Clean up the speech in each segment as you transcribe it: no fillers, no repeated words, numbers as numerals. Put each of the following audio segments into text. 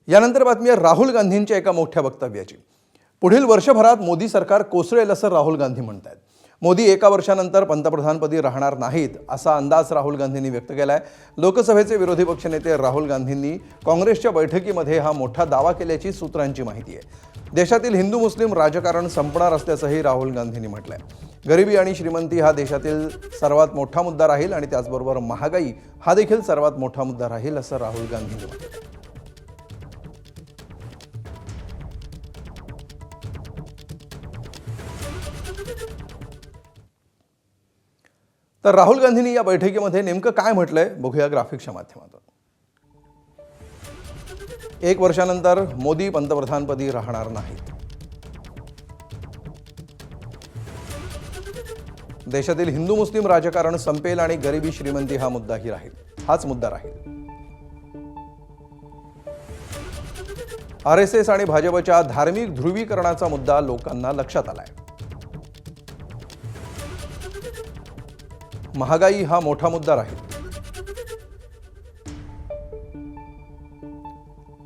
यानंतर बातमी आहे राहुल गांधींच्या एका मोठ्या वक्तव्याची। पुढील वर्षभरात मोदी सरकार कोसळेल असं राहुल गांधी म्हणतात। मोदी एका वर्षानंतर पंतप्रधानपदी राहणार नाहीत असा अंदाज राहुल गांधींनी व्यक्त केलाय। लोकसभेचे विरोधी पक्षनेते राहुल गांधींनी काँग्रेसच्या बैठकीमध्ये हा मोठा दावा केल्याची सूत्रांची माहिती आहे। देशातील हिंदू मुस्लिम राजकारण संपणार असल्याचंही राहुल गांधींनी म्हटलंय। गरिबी आणि श्रीमंती हा देशातील सर्वात मोठा मुद्दा राहील आणि त्याचबरोबर महागाई हा देखील सर्वात मोठा मुद्दा राहील असं राहुल गांधींनी म्हटलंय। तर राहुल गांधींनी या बैठकीमध्ये नेमकं काय म्हटलंय बघूया ग्राफिक्सच्या माध्यमातून। एक वर्षानंतर मोदी पंतप्रधानपदी राहणार नाहीत। देशातील हिंदू मुस्लिम राजकारण संपेल आणि गरिबी श्रीमंती हा मुद्दाही राहील, हाच मुद्दा राहील। आरएसएस आणि भाजपच्या धार्मिक ध्रुवीकरणाचा मुद्दा लोकांना लक्षात आलाय। महागाई हा मोठा मुद्दा राहील।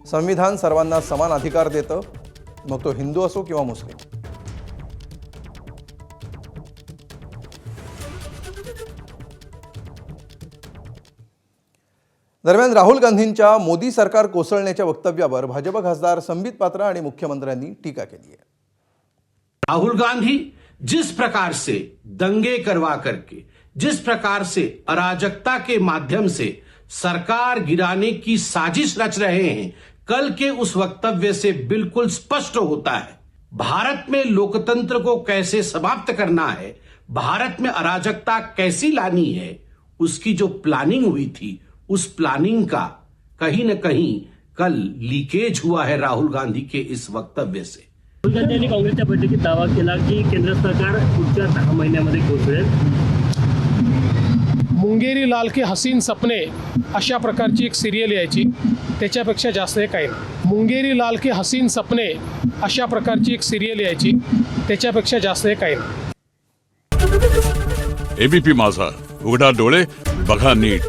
संविधान सर्वांना समान अधिकार देतं, मग तो हिंदू असो किंवा मुस्लिम। दरम्यान राहुल गांधींच्या मोदी सरकार कोसळण्याच्या वक्तव्यावर भाजप खासदार संबित पात्रा आणि मुख्यमंत्र्यांनी टीका केली आहे। राहुल गांधी जिस प्रकार से दंगे करवा करके, जिस प्रकार से अराजकता के माध्यम से सरकार गिराने की साजिश रच रहे हैं, कल के उस वक्तव्य से बिल्कुल स्पष्ट होता है। भारत में लोकतंत्र को कैसे समाप्त करना है, भारत में अराजकता कैसी लानी है, उसकी जो प्लानिंग हुई थी, उस प्लानिंग का कहीं न कहीं कल लीकेज हुआ है राहुल गांधी के इस वक्तव्य से। राहुल गांधी यांनी काँग्रेसच्या बैठकीत दावा केला की केंद्र सरकार पुढच्या 10 महिन्यामध्ये कोसळेल। मुंगेरी लाल के हसीन सपने अशा प्रकारची एक सिरियल यायची, त्याच्यापेक्षा जास्त हे काही नाही। मुंगेरी लाल के हसीन सपने अशा प्रकारची एक सिरियल यायची, त्याच्यापेक्षा जास्त हे काही नाही। एबीपी माझा, उघडा डोळे बघा नीट।